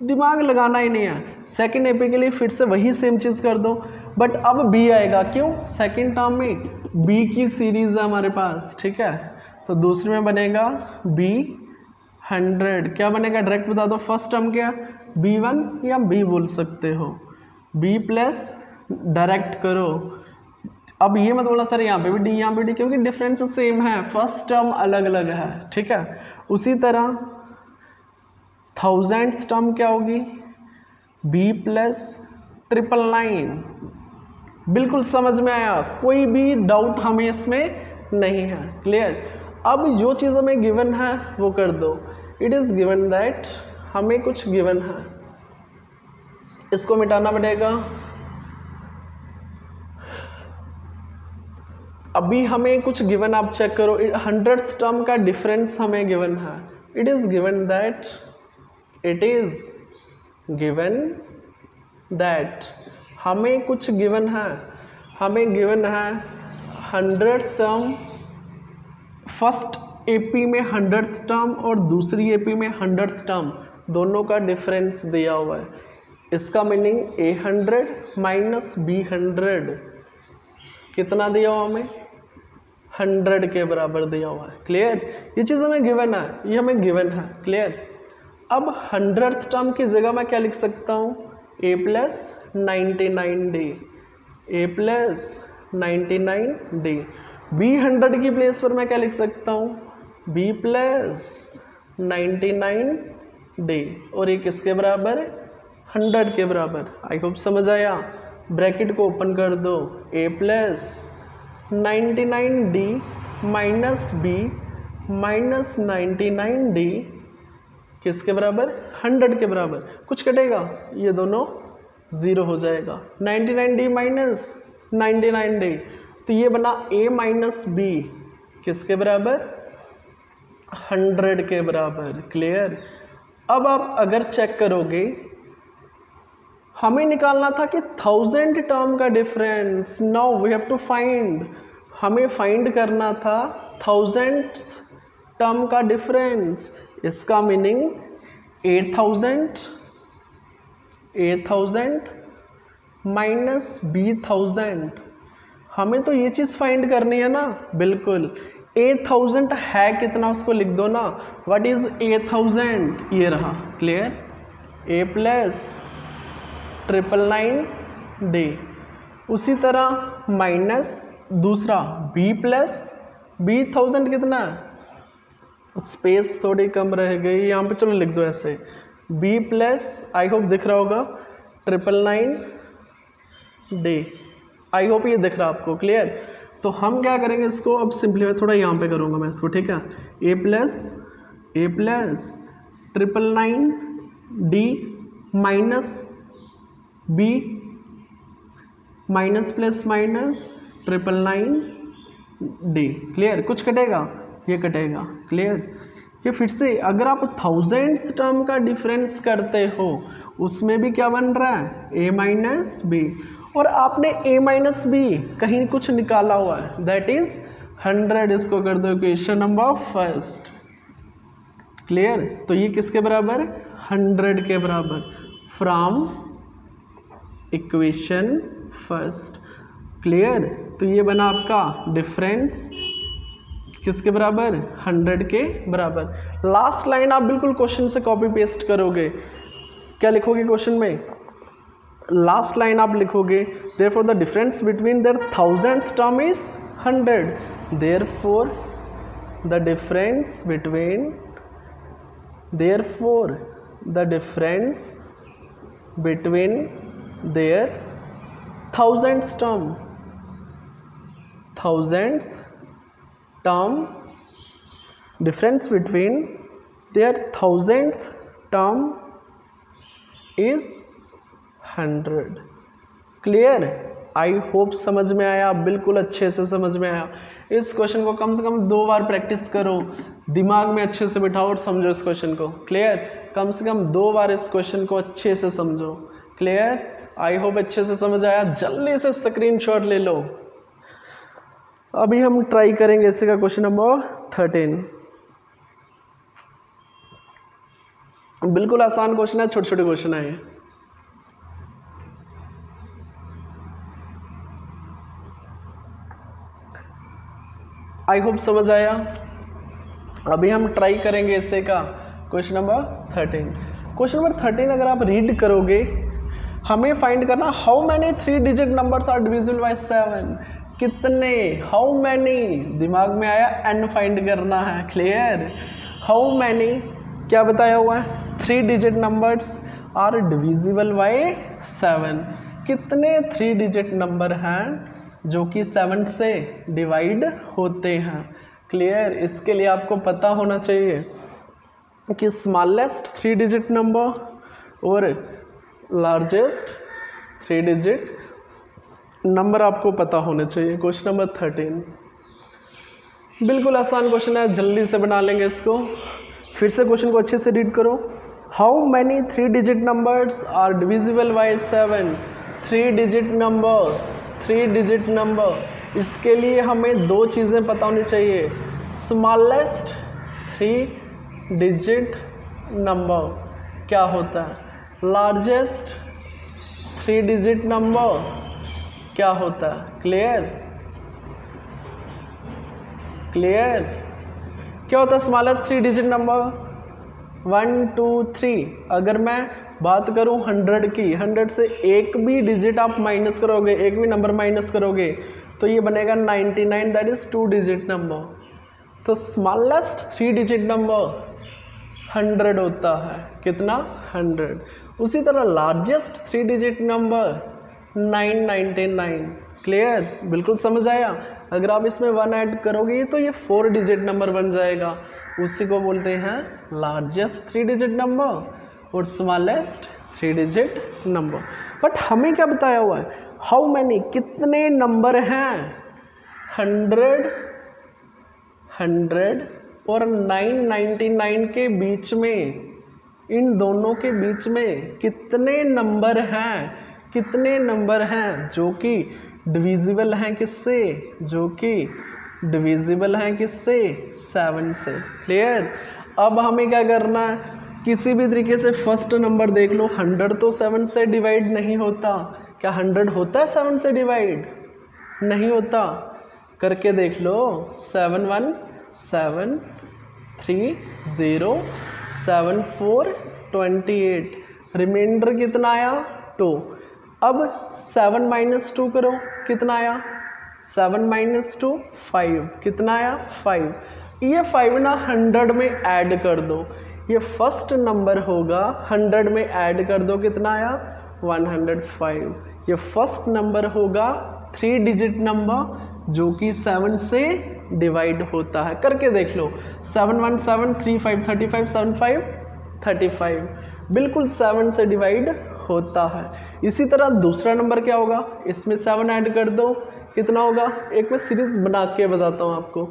दिमाग लगाना ही नहीं है, सेकेंड एपी के लिए फिर से वही सेम चीज़ कर दो, बट अब बी आएगा, क्यों, सेकेंड टर्म में बी की सीरीज है हमारे पास, ठीक है। तो दूसरे में बनेगा बी 100, क्या बनेगा डायरेक्ट बता दो, फर्स्ट टर्म क्या, B1 या B बोल सकते हो, B प्लस डायरेक्ट करो। अब ये मत बोला सर यहाँ पे भी D यहाँ पे D, क्योंकि डिफरेंस सेम है, फर्स्ट टर्म अलग अलग है, ठीक है। उसी तरह 1000th टर्म क्या होगी, B प्लस 999, बिल्कुल समझ में आया, कोई भी डाउट हमें इसमें नहीं है। क्लियर, अब जो चीज़ हमें गिवन है वो कर दो। इट इज़ गिवन दैट, हमें कुछ गिवन है, इसको मिटाना पड़ेगा। अभी हमें कुछ गिवन, आप चेक करो, 100th टर्म का डिफरेंस हमें गिवन है। इट इज़ गिवन दैट हमें कुछ गिवन है, हमें गिवन है 100th टर्म, फर्स्ट एपी में 100th टर्म और दूसरी एपी में 100th टर्म, दोनों का डिफरेंस दिया हुआ है। इसका मीनिंग A100 माइनस B100 कितना दिया हुआ हमें, 100 के बराबर दिया हुआ है। क्लियर, ये चीज़ हमें गिवन है, ये हमें गिवन है। क्लियर, अब 100th टर्म की जगह मैं क्या लिख सकता हूँ, A plus 99D, A plus 99D। B100 की प्लेस पर मैं क्या लिख सकता हूँ, B प्लस 99D, और ये किसके बराबर है, 100 के बराबर। आई होप समझ आया। ब्रैकेट को ओपन कर दो, A plus 99D minus B minus 99D किसके बराबर, 100 के बराबर। कुछ कटेगा, ये दोनों ज़ीरो हो जाएगा, 99D माइनस 99D, तो ये बना A माइनस B किसके बराबर, 100 के बराबर। क्लियर, अब आप अगर चेक करोगे, हमें निकालना था कि 1000 टर्म का difference. Now we have to find, हमें फाइंड करना था 1000 टर्म का डिफरेंस, इसका मीनिंग 8000 माइनस B1000। हमें तो ये चीज़ फाइंड करनी है ना, बिल्कुल। 8000 है कितना उसको लिख दो ना, व्हाट इज 8000, ये रहा, क्लियर। A plus 999D। उसी तरह माइनस दूसरा B प्लस B1000 कितना है, स्पेस थोड़ी कम रह गई यहाँ पे, चलो लिख दो ऐसे, B प्लस, आई होप दिख रहा होगा, 999D। आई होप ये दिख रहा आपको, क्लियर। तो हम क्या करेंगे इसको, अब सिंपलीफाई थोड़ा यहाँ पे करूँगा मैं इसको, ठीक है। A plus 999D minus B minus plus minus 999D, clear. कुछ कटेगा, ये कटेगा, क्लियर। ये फिर से अगर आप 1000th टर्म का डिफरेंस करते हो, उसमें भी क्या बन रहा है, A माइनस B, और आपने A माइनस B कहीं कुछ निकाला हुआ है, दैट इज 100। इसको कर दो इक्वेशन नंबर फर्स्ट, क्लियर। तो ये किसके बराबर, 100 के बराबर, फ्रॉम इक्वेशन फर्स्ट, क्लियर। तो ये बना आपका डिफरेंस किसके बराबर, 100 के बराबर। लास्ट लाइन आप बिल्कुल क्वेश्चन से कॉपी पेस्ट करोगे, क्या लिखोगे क्वेश्चन में, लास्ट लाइन आप लिखोगे, therefore the difference between their 1000th term is 100, therefore the difference between, therefore the difference between their 1000th term, 1000th term, difference between their 1000th term is 100, clear. I hope समझ में आया, बिल्कुल अच्छे से समझ में आया। इस क्वेश्चन को कम से कम 2 बार प्रैक्टिस करो, दिमाग में अच्छे से बिठाओ और समझो इस क्वेश्चन को, क्लियर। कम से कम 2 बार इस क्वेश्चन को अच्छे से समझो, क्लियर। आई होप अच्छे से समझ आया, जल्दी से स्क्रीनशॉट ले लो। अभी हम ट्राई करेंगे इसी का क्वेश्चन नंबर 13। बिल्कुल आसान क्वेश्चन है, छोटे छोटे क्वेश्चन है ये। आई होप समझ आया। अभी हम ट्राई करेंगे इससे का क्वेश्चन नंबर 13। क्वेश्चन नंबर 13 अगर आप रीड करोगे, हमें फाइंड करना how many 3 digit numbers are divisible by 7, कितने, हाउ मैनी, दिमाग में आया, n फाइंड करना है, क्लियर। हाउ मैनी क्या बताया हुआ है, 3 digit numbers are divisible by 7, कितने 3 डिजिट नंबर हैं जो कि 7 से डिवाइड होते हैं, क्लियर। इसके लिए आपको पता होना चाहिए कि स्मॉलेस्ट 3 डिजिट नंबर और लार्जेस्ट 3 डिजिट नंबर आपको पता होने चाहिए। क्वेश्चन नंबर 13 बिल्कुल आसान क्वेश्चन है, जल्दी से बना लेंगे इसको। फिर से क्वेश्चन को अच्छे से रीड करो। How many 3 digit numbers are divisible by 7, 3 digit number, 3 digit number. इसके लिए हमें 2 चीज़ें पता होनी चाहिए, स्मॉलेस्ट 3 डिजिट नंबर क्या होता है, लार्जेस्ट 3 डिजिट नंबर क्या होता है, क्लियर। क्लियर क्या होता है स्मॉलेस्ट 3 डिजिट नंबर, 1 2 3। अगर मैं बात करूं 100 की, 100 से एक भी डिजिट आप माइनस करोगे, एक भी नंबर माइनस करोगे तो ये बनेगा 99, दैट इज 2 डिजिट नंबर। तो स्मॉलेस्ट 3 डिजिट नंबर 100 होता है, कितना, 100। उसी तरह लार्जेस्ट 3 डिजिट नंबर 999, क्लियर, बिल्कुल समझ आया। अगर आप इसमें 1 ऐड करोगे तो ये 4 डिजिट नंबर बन जाएगा, उसी को बोलते हैं लार्जेस्ट 3 डिजिट नंबर और स्मॉलेस्ट 3 डिजिट नंबर। बट हमें क्या बताया हुआ है, हाउ मैनी, कितने नंबर हैं, 100 और 999 के बीच में, इन दोनों के बीच में कितने नंबर हैं, कितने नंबर हैं जो कि डिविजिबल हैं, किससे, जो कि डिविजिबल हैं किससे? 7 से। क्लियर। अब हमें क्या करना है, किसी भी तरीके से फर्स्ट नंबर देख लो, 100 तो 7 से डिवाइड नहीं होता। क्या 100 होता है 7 से डिवाइड? नहीं होता। करके देख लो, 7 1 7 3 0 7 4 28, रिमाइंडर कितना आया? 2। अब 7 - 2 करो, कितना आया? 7 - 2 5, कितना आया? 5। ये 5 ना 100 में ऐड कर दो, ये फर्स्ट नंबर होगा, 100 में ऐड कर दो, कितना आया? 105। ये फर्स्ट नंबर होगा 3 डिजिट नंबर जो कि 7 से डिवाइड होता है। करके देख लो, 7 1 7 3 5 35 7 5 35, बिल्कुल 7 से डिवाइड होता है। इसी तरह दूसरा नंबर क्या होगा, इसमें 7 ऐड कर दो, कितना होगा? एक मैं सीरीज बना के बताता हूँ आपको।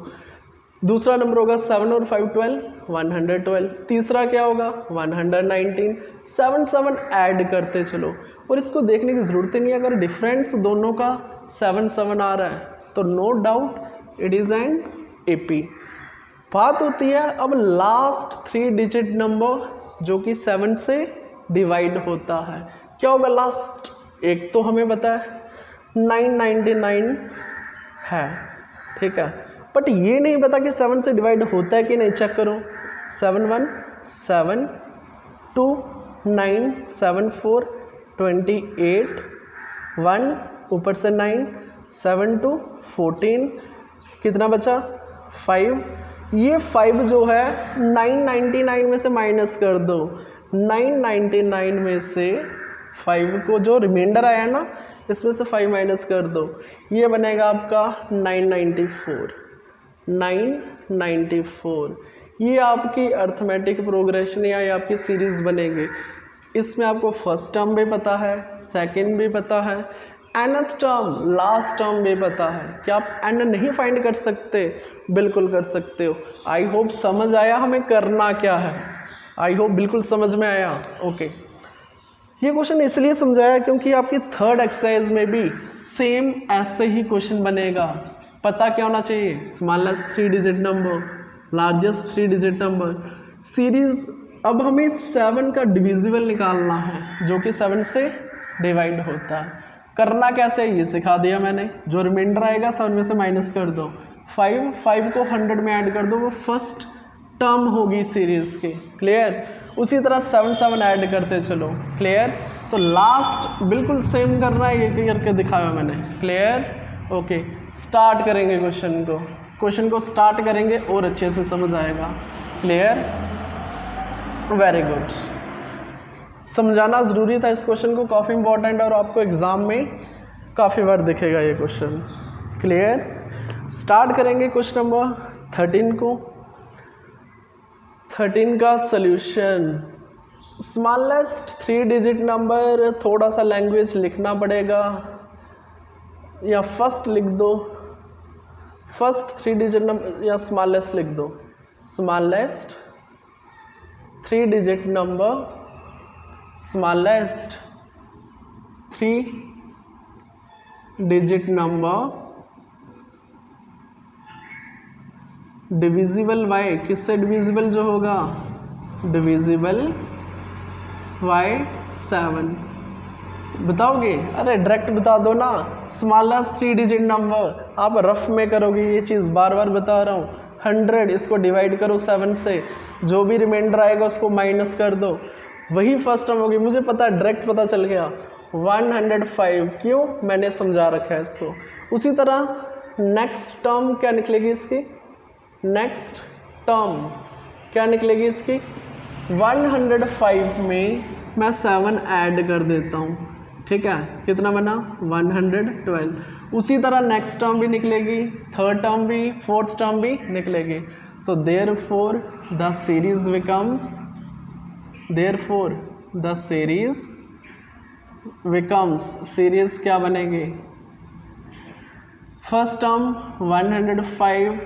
दूसरा नंबर होगा 7 और 5 12, 112। तीसरा क्या होगा? 119। 7 7 ऐड करते चलो, और इसको देखने की ज़रूरत ही नहीं है, अगर डिफरेंस दोनों का 7 7 आ रहा है तो no doubt it is an AP. बात होती है अब लास्ट 3 डिजिट नंबर जो कि 7 से डिवाइड होता है। क्या होगा लास्ट? एक तो हमें पता है 999 है, ठीक है, बट ये नहीं पता कि 7 से डिवाइड होता है कि नहीं। चेक करो, 7 1 7 2 9 7 4 28 1 ऊपर से 9 7 2 14, कितना बचा? 5। ये 5 जो है 999 में से माइनस कर दो, 999 में से 5 को जो रिमाइंडर आया ना इसमें से 5 माइनस कर दो, ये बनेगा आपका 994। 994 ये आपकी अर्थमेटिक प्रोग्रेशन या ये आपकी सीरीज बनेगी। इसमें आपको फर्स्ट टर्म भी पता है, सेकंड भी पता है, nth टर्म लास्ट टर्म भी पता है। क्या आप n नहीं फाइंड कर सकते? बिल्कुल कर सकते हो। आई होप समझ आया हमें करना क्या है, आई होप बिल्कुल समझ में आया। ओके, ये क्वेश्चन इसलिए समझाया क्योंकि आपकी थर्ड एक्सरसाइज में भी सेम ऐसे ही क्वेश्चन बनेगा। पता क्या होना चाहिए? Smallest 3 digit number, largest 3 digit number, series. अब हमें 7 का डिविजिबल निकालना है जो कि 7 से डिवाइड होता है। करना कैसे ये सिखा दिया मैंने। जो रिमाइंडर आएगा 7 में से माइनस कर दो, 5 को 100 में ऐड कर दो, वो फर्स्ट टर्म होगी सीरीज की। क्लियर। उसी तरह 7 7 ऐड करते चलो। क्लियर। तो लास्ट बिल्कुल सेम करना है, ये करके दिखाया मैंने। क्लियर। ओके, स्टार्ट करेंगे क्वेश्चन को स्टार्ट करेंगे और अच्छे से समझ आएगा। Clear, very good. समझाना ज़रूरी था इस क्वेश्चन को, काफ़ी इंपॉर्टेंट है और आपको एग्ज़ाम में काफ़ी बार दिखेगा ये क्वेश्चन। क्लियर। स्टार्ट करेंगे क्वेश्चन नंबर 13 को। 13 का सॉल्यूशन, स्मॉलेस्ट 3 डिजिट नंबर, थोड़ा सा लैंग्वेज लिखना पड़ेगा या फर्स्ट लिख दो, फर्स्ट 3 डिजिट नंबर या स्मॉलेस्ट लिख दो। Smallest 3 digit number, smallest 3 digit number divisible by, किससे डिविजिबल जो होगा? Divisible by 7। बताओगे? अरे डायरेक्ट बता दो ना, स्मॉलेस्ट 3 डिजिट नंबर। आप रफ में करोगे ये चीज़, बार बार बता रहा हूँ। 100 इसको डिवाइड करो 7 से, जो भी रिमाइंडर आएगा उसको माइनस कर दो, वही फर्स्ट टर्म होगी। मुझे पता है, डायरेक्ट पता चल गया 105। क्यों? मैंने समझा रखा है इसको। उसी तरह नेक्स्ट टर्म क्या निकलेगी इसकी? नेक्स्ट टर्म क्या निकलेगी इसकी? 105 में मैं 7 ऐड कर देता हूँ, ठीक है, कितना बना? 112। उसी तरह नेक्स्ट टर्म भी निकलेगी, थर्ड टर्म भी, फोर्थ टर्म भी निकलेगी। तो therefore the series becomes, therefore the series becomes, series क्या बनेगी? फर्स्ट टर्म 105,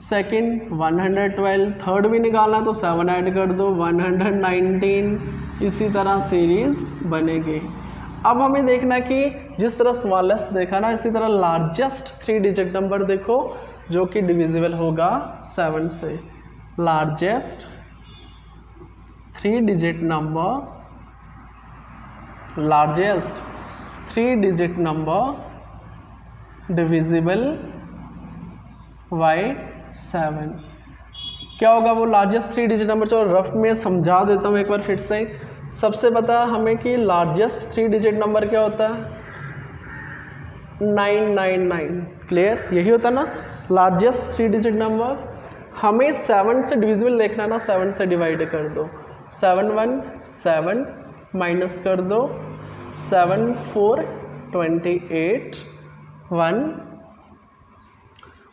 सेकेंड 112, थर्ड भी निकालना तो 7 ऐड कर दो, 119। इसी तरह सीरीज बनेगी। अब हमें देखना कि जिस तरह स्मॉलेस्ट देखा ना, इसी तरह लार्जेस्ट 3 डिजिट नंबर देखो जो कि डिविजिबल होगा 7 से। Largest 3 digit number, largest 3 digit number divisible by 7। क्या होगा वो लार्जेस्ट 3 डिजिट नंबर? जो रफ में समझा देता हूँ एक बार फिर से। सबसे पता हमें कि लार्जेस्ट 3 डिजिट नंबर क्या होता है? 999। क्लियर? यही होता ना लार्जेस्ट 3 डिजिट नंबर। हमें 7 से डिविजिबल देखना ना, 7 से डिवाइड कर दो। 7 1 7 माइनस कर दो 7 4 28 1,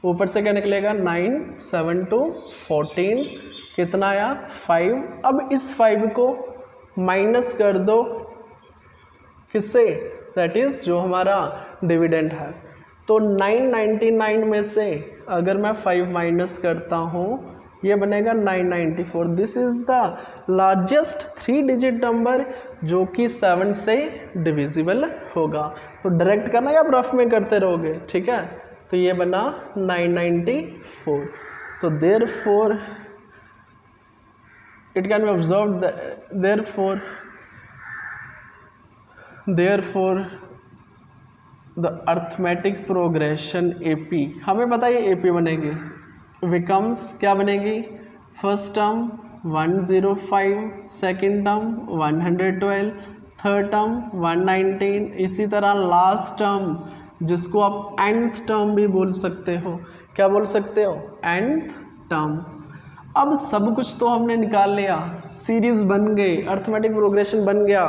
ऊपर से क्या निकलेगा 9 7 2 14, कितना आया 5। अब इस 5 को माइनस कर दो किससे? दैट इज जो हमारा डिविडेंड है। तो 999 में से अगर मैं 5 माइनस करता हूँ ये बनेगा 994। This is the largest 3 digit number जो कि 7 से डिविजिबल होगा। तो डायरेक्ट करना या आप रफ में करते रहोगे, ठीक है। तो ये बना 994। तो therefore it can be observed, therefore the arithmetic progression AP, हमें पता है ये AP बनेगी, बिकम्स क्या बनेगी? First term 105, second term 112, third term 119, इसी तरह लास्ट टर्म जिसको आप nth टर्म भी बोल सकते हो। क्या बोल सकते हो? nth term. अब सब कुछ तो हमने निकाल लिया, सीरीज बन गई, अर्थमेटिक प्रोग्रेशन बन गया।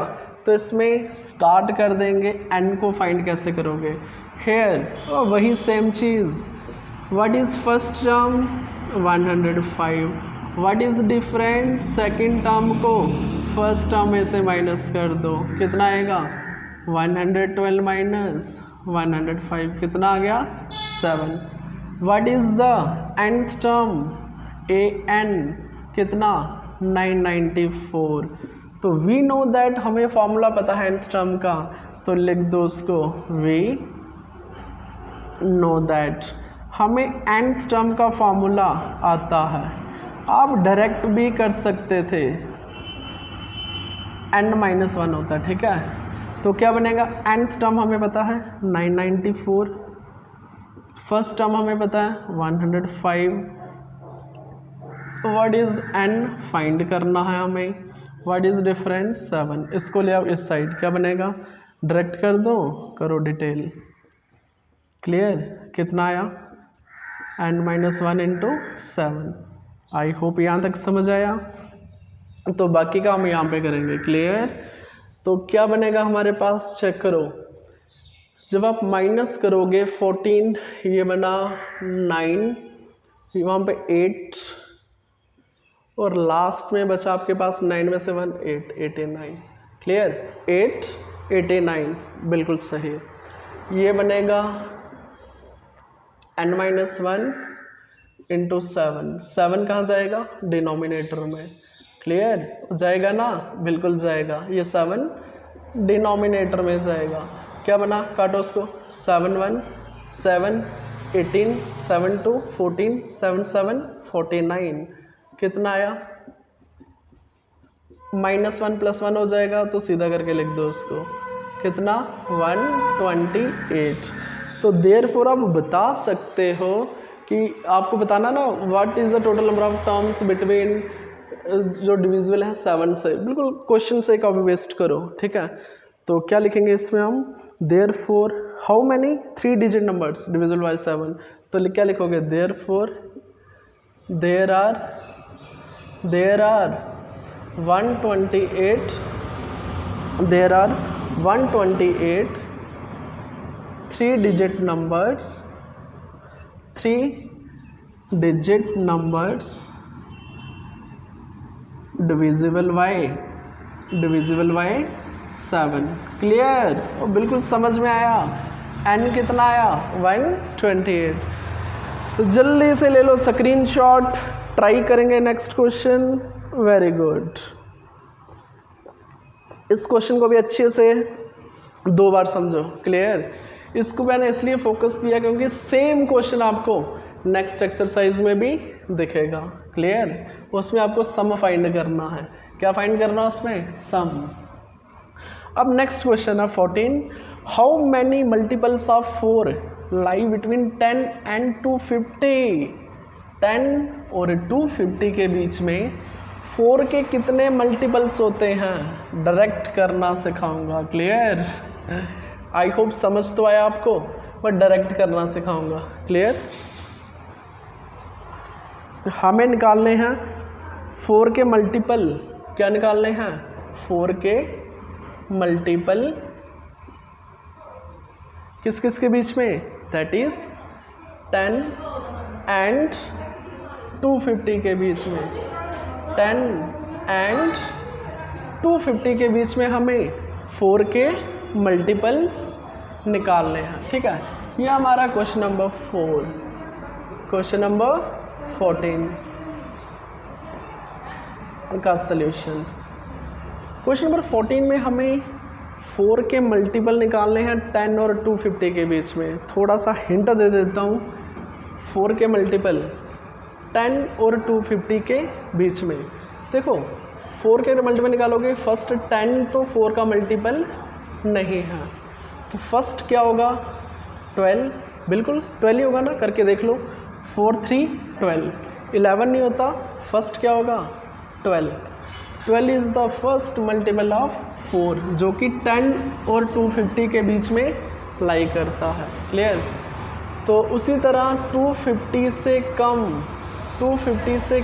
तो इसमें स्टार्ट कर देंगे, n को फाइंड कैसे करोगे? हेयर वही same cheese. What is first term? 105। What is difference? Second term को फर्स्ट टर्म में से माइनस कर दो, कितना आएगा? 112 माइनस 105, कितना आ गया? 7। What is the nth term? an, कितना? 994। तो वी नो दैट, हमें फॉर्मूला पता है nth टर्म का, तो लिख दो उसको, वी नो दैट। हमें nth टर्म का फॉर्मूला आता है, आप डायरेक्ट भी कर सकते थे, n-1 होता है, ठीक है। तो क्या बनेगा? nth टर्म हमें पता है 994, फर्स्ट टर्म हमें पता है 105। व्हाट इज n फाइंड करना है हमें। What is difference? 7। इसको ले आओ इस साइड, क्या बनेगा? डायरेक्ट कर दो, करो डिटेल। क्लियर? कितना आया? n-1 into 7। आई होप यहाँ तक समझ आया। तो बाकी का हम यहाँ पे करेंगे। क्लियर? तो क्या बनेगा हमारे पास, चेक करो। जब आप माइनस करोगे 14, ये बना 9, वहाँ पे 8 और लास्ट में बचा आपके पास 9 में से 1 8, 89। क्लियर? 8 89 बिल्कुल सही। ये बनेगा n-1 इंटू 7। 7 कहाँ जाएगा? डिनोमिनेटर में। क्लियर? जाएगा ना? बिल्कुल जाएगा। ये 7 डिनोमिनेटर में जाएगा। क्या बना? काटो उसको। 7 1 7 18 7 2 14 7 7 49, कितना आया? -1 + 1 हो जाएगा, तो सीधा करके लिख दो उसको, कितना? 128। तो देयरफॉर आप बता सकते हो कि आपको बताना ना what is the total number of terms between, जो डिविजिबल है 7 से। बिल्कुल क्वेश्चन से कॉपी पेस्ट करो, ठीक है। तो क्या लिखेंगे इसमें हम? Therefore how many 3 digit numbers divisible by 7। तो क्या लिखोगे? Therefore there are 128, there are 128 3 digit numbers, 3 digit numbers divisible by 7। Clear? और बिल्कुल समझ में आया। n कितना आया? 128। तो जल्दी से ले लो स्क्रीनशॉट, ट्राई करेंगे नेक्स्ट क्वेश्चन। Very good. इस क्वेश्चन को भी अच्छे से 2 बार समझो। क्लियर? इसको मैंने इसलिए फोकस किया क्योंकि सेम क्वेश्चन आपको नेक्स्ट एक्सरसाइज में भी दिखेगा। क्लियर? उसमें आपको सम फाइंड करना है। क्या फाइंड करना है उसमें? सम। अब नेक्स्ट क्वेश्चन है 14। How many multiples of 4 lie between 10 and 250? 10 और 250 के बीच में 4 के कितने मल्टीपल्स होते हैं? डायरेक्ट करना सिखाऊंगा। क्लियर? आई होप समझ तो आया आपको, बट डायरेक्ट करना सिखाऊंगा। क्लियर? हमें निकालने हैं 4 के मल्टीपल। क्या निकालने हैं? 4 के मल्टीपल किस किस के बीच में? दैट इज 10 एंड 250 के बीच में। 10 एंड 250 के बीच में हमें 4 के मल्टीपल्स निकालने हैं। ठीक है, ये हमारा क्वेश्चन नंबर 4। क्वेश्चन नंबर 14 का सल्यूशन। क्वेश्चन नंबर 14 में हमें 4 के मल्टीपल निकालने हैं 10 और 250 के बीच में। थोड़ा सा हिंट दे देता हूँ। 4 के मल्टीपल 10 और 250 के बीच में। देखो 4 के मल्टीपल निकालोगे, फर्स्ट 10 तो 4 का मल्टीपल नहीं है, तो फर्स्ट क्या होगा? 12। बिल्कुल 12 ही होगा ना, करके देख लो। 4 3 12। 11 नहीं होता, फर्स्ट क्या होगा? 12। 12 is the first multiple of 4, जो कि 10 और 250 के बीच में लाई करता है। क्लियर? तो उसी तरह 250 से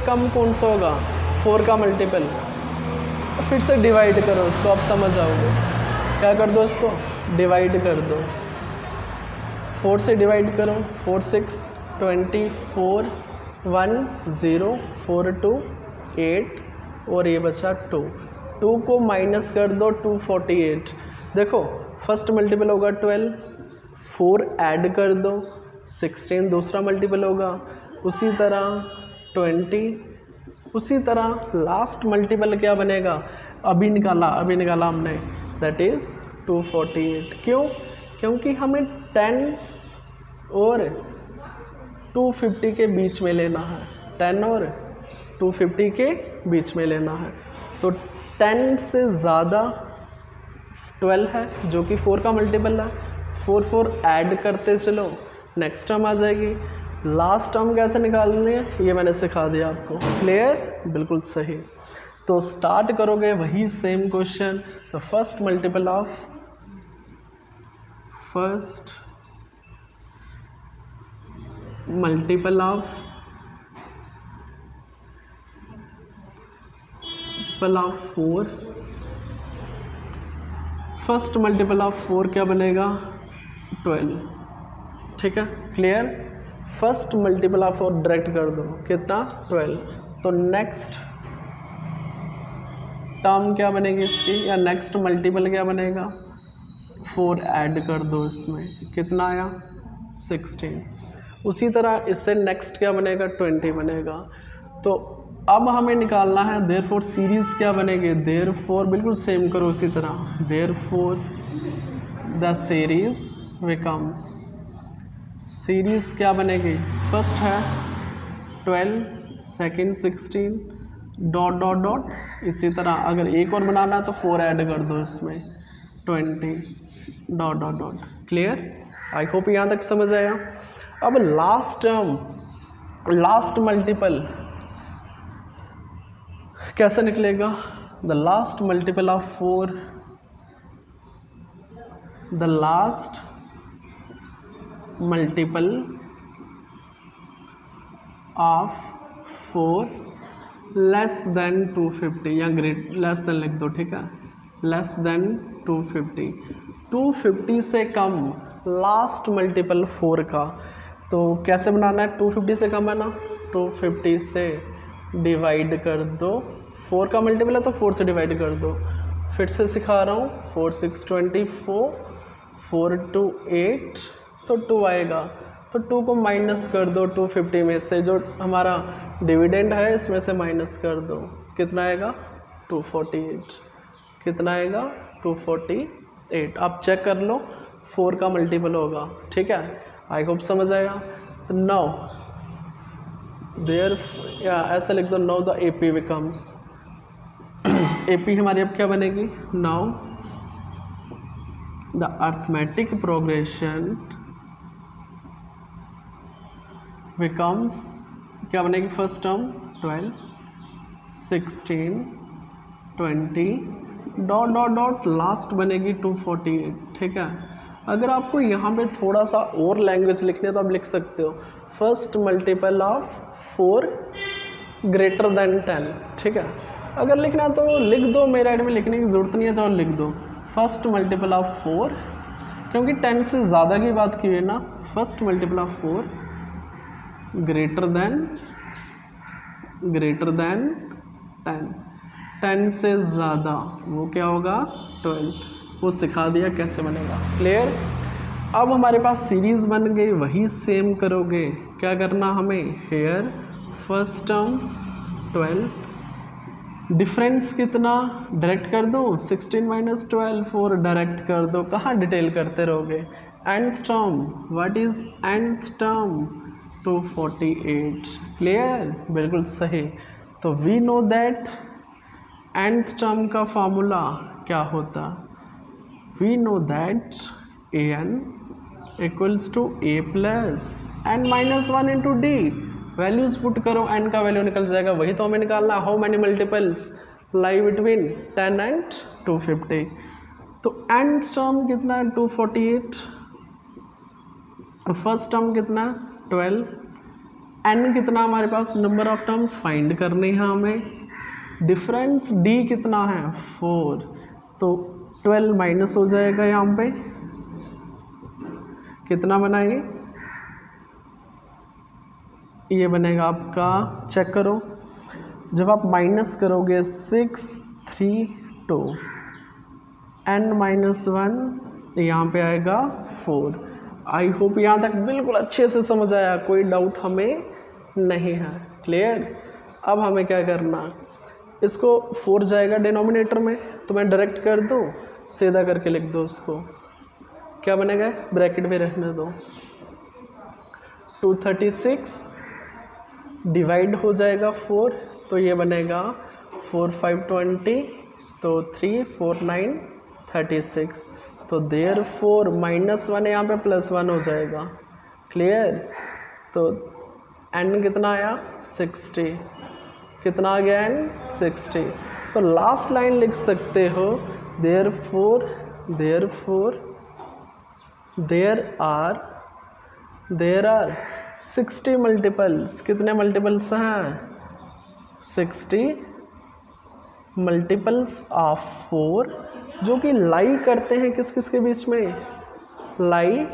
कम कौन सा होगा? 4 का मल्टीपल। फिर से डिवाइड करो इसको, आप समझ जाओगे। क्या कर दो इसको? डिवाइड कर दो। 4 से डिवाइड करो। 4 6 24 1 0 4 2 8 और ये बचा 2। 2 को माइनस कर दो 248। देखो फर्स्ट मल्टीपल होगा 12, 4 ऐड कर दो 16 दूसरा मल्टीपल होगा, उसी तरह 20, उसी तरह लास्ट मल्टीपल क्या बनेगा? अभी निकाला हमने, दैट इज़ 248। क्यों? क्योंकि हमें 10 और 250 के बीच में लेना है। 10 और 250 के बीच में लेना है। तो 10 से ज़्यादा 12 है, जो कि 4 का मल्टीपल है। 4 ऐड करते चलो, नेक्स्ट टर्म आ जाएगी। लास्ट टर्म कैसे निकालनी है ये मैंने सिखा दिया आपको। क्लियर? बिल्कुल सही। तो स्टार्ट करोगे वही सेम क्वेश्चन। तो first multiple of first multiple of 4 क्या बनेगा? 12। ठीक है, clear? First multiple of 4 direct कर दो, कितना? 12। तो नेक्स्ट टर्म क्या बनेगी इसकी, या नेक्स्ट मल्टीपल क्या बनेगा? 4 ऐड कर दो इसमें, कितना आया? 16। उसी तरह इससे नेक्स्ट क्या बनेगा? 20 बनेगा। तो अब हमें निकालना है देयरफॉर सीरीज़ क्या बनेगी? देयरफॉर बिल्कुल सेम करो उसी तरह। Therefore the series becomes, series क्या बनेगी? फर्स्ट है 12, सेकेंड 16 डॉट डॉट डॉट। इसी तरह अगर एक और बनाना है तो 4 ऐड कर दो इसमें, 20 dot dot dot. Clear? I hope यहाँ तक समझ आया। अब लास्ट टर्म, लास्ट मल्टीपल कैसे निकलेगा? The last multiple of 4, the last multiple of 4 less than 250 या ग्रेट लेस देन लिख दो। ठीक है, लेस देन 250। 250 से कम लास्ट मल्टीपल 4 का। तो कैसे बनाना है? 250 से कम है ना, 250 से डिवाइड कर दो। 4 का मल्टीपल है तो 4 से डिवाइड कर दो। फिर से सिखा रहा हूँ। 4 6 24, 4 2 8, तो 2 आएगा। तो 2 को माइनस कर दो 250 में से, जो हमारा डिविडेंड है इसमें से माइनस कर दो, कितना आएगा? 248। कितना आएगा? 248। आप चेक कर लो, 4 का मल्टीपल होगा। ठीक है, आई होप समझ आएगा। तो नाउ देयर या ऐसा लिख दो, now the A P becomes, A P हमारी अब क्या बनेगी, now the arithmetic progression becomes, क्या बनेगी first term 12, 16, 20 dot dot dot last बनेगी 248, ठीक है। अगर आपको यहाँ पे थोड़ा सा और लैंग्वेज लिखनी है तो आप लिख सकते हो first multiple of 4 greater than 10, ठीक है। अगर लिखना है तो लिख दो, मेरे ऐड में लिखने की ज़रूरत नहीं है, तो लिख दो फर्स्ट मल्टीपल ऑफ 4, क्योंकि 10 से ज़्यादा की बात की है ना, first multiple of 4 greater than 10, 10 से ज़्यादा वो क्या होगा 12, वो सिखा दिया कैसे बनेगा, क्लियर। अब हमारे पास सीरीज़ बन गई, वही सेम करोगे, क्या करना हमें, हेयर फर्स्ट टर्म 12, डिफरेंस कितना डायरेक्ट कर दो, 16 माइनस 12 4 डायरेक्ट कर दो, कहाँ डिटेल करते रहोगे, nth term, what is nth term 248, clear, बिल्कुल सही। तो we know that nth term का फार्मूला क्या होता, we know that an equals to a plus n minus 1 into D, values put करो, n का वैल्यू निकल जाएगा, वही तो हमें निकालना, how many multiples lie between 10 and 250। तो nth टर्म कितना है 248, फर्स्ट टर्म कितना 12, n कितना हमारे पास नंबर ऑफ टर्म्स फाइंड करनी है हमें, डिफरेंस d कितना है 4, तो 12 माइनस हो जाएगा यहाँ पे, कितना बनाएंगे, ये बनेगा आपका, चेक करो, जब आप माइनस करोगे 6 3 2, n माइनस 1 यहाँ पे आएगा 4। आई होप यहाँ तक बिल्कुल अच्छे से समझ आया, कोई डाउट हमें नहीं है, क्लियर। अब हमें क्या करना, इसको 4 जाएगा डिनोमिनेटर में, तो मैं डायरेक्ट कर दूँ, सीधा करके लिख दो उसको, क्या बनेगा, ब्रैकेट में रहने दो, 236 डिवाइड हो जाएगा 4, तो ये बनेगा 4 5 20, तो 3 4 9 36, तो देयर 4 माइनस 1 यहाँ पे प्लस 1 हो जाएगा, क्लियर। तो n कितना आया 60, कितना आ गया n 60, तो लास्ट लाइन लिख सकते हो, देयर फोर देयर आर 60 मल्टीपल्स, कितने मल्टीपल्स हैं 60 मल्टीपल्स ऑफ 4, जो कि लाई करते हैं किस किस के बीच में, लाई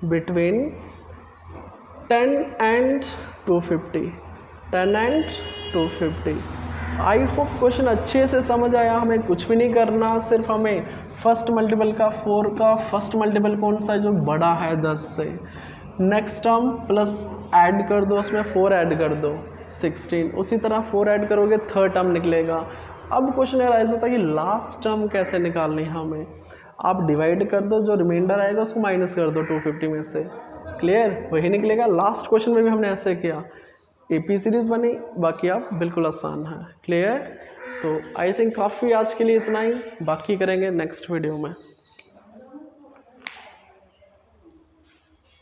between 10 and 250, 10 and 250। I hope question अच्छे से समझ आया, हमें कुछ भी नहीं करना, सिर्फ हमें फर्स्ट मल्टीपल का 4 का फर्स्ट मल्टीपल कौन सा है जो बड़ा है 10 से, नेक्स्ट टर्म प्लस ऐड कर दो, उसमें 4 ऐड कर दो 16, उसी तरह 4 ऐड करोगे थर्ड टर्म निकलेगा। अब क्वेश्चन राइज होता है कि लास्ट टर्म कैसे निकालनी है हमें, आप डिवाइड कर दो, जो रिमाइंडर आएगा उसको माइनस कर दो 250 में से, क्लियर, वही निकलेगा। लास्ट क्वेश्चन में भी हमने ऐसे किया, एपी सीरीज बनी, बाकी आप बिल्कुल आसान है, क्लियर। तो आई थिंक काफ़ी आज के लिए इतना ही, बाकी करेंगे नेक्स्ट वीडियो में।